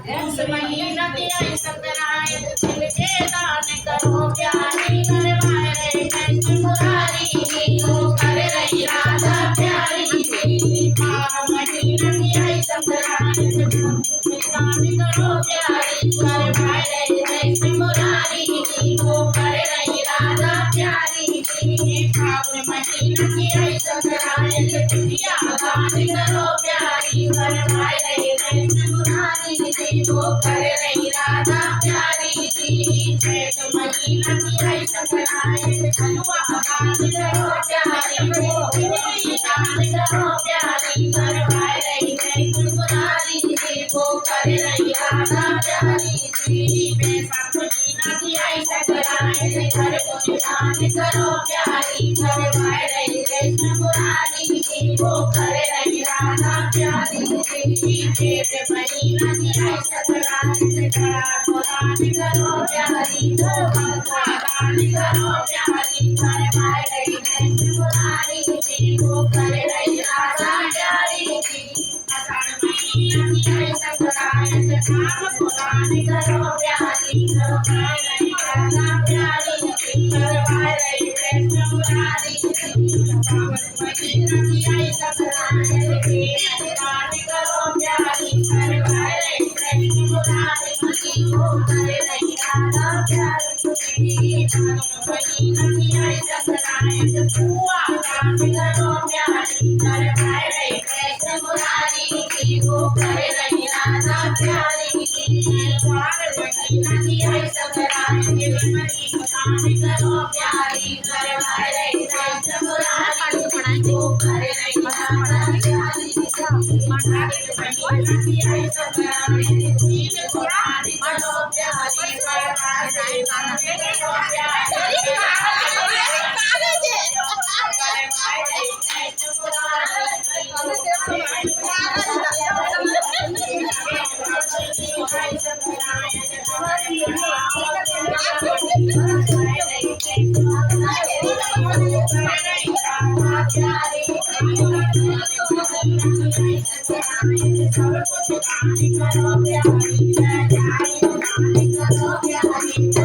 उस महीना की आई संक्रांत तिल के दान करो प्यारी करवाए रे कृष्ण मुरारी नीको कर रही राधा प्यारी तेरी महीना की आई संक्रांत तिल के दान करो प्यारी करवाए रे कृष्ण मुरारी नीको कर रही राधा प्यारी तेरी महीना की आई संक्रांत तिल के दान करो प्यारी करवाए रे कृष्ण मुरारी नीको कर रही राधा प्यारी तेरी चैत महीना की आई संक्रांत हलवा दान करो प्यारी तेरी दान करो प्यारी करवाए रही कृष्ण मुरारी नीको कर रही राधा प्यारी तेरी बैसाख महीना की आई संक्रांत हर कोई दान करो प्यारी करवाए रही कृष्ण मुरारी नीको कर रही राधा प्यारी तेरी चैत महीना की आई संक्रांत दान करो प्यारी दान करो प्यारी करवाए रही कृष्ण मुरारी नीको कर रही राधा प्यारी आषाढ़ महीना की आई संक्रांत दान करो प्यारी करवाए रही राधा प्यारी करवाए रही कृष्ण मुरारी सावन महीना की आई संक्रांत दान करो प्यारी करवाए रही कृष्ण मुरारी नीको कर रही राधा प्यारी महीना की आई संक्रांत पुआ दान करो प्यारी करवाए रही कृष्ण मुरारी नीको कर रही राधा प्यारी महीना की आई संक्रांत दान करो प्यारी करवाए रही कृष्ण मुरारी नीको कर रही राधा प्यारी महीना की आई संक्रांत करो प्यारी करवाए सब कुछ दान करो प्यारी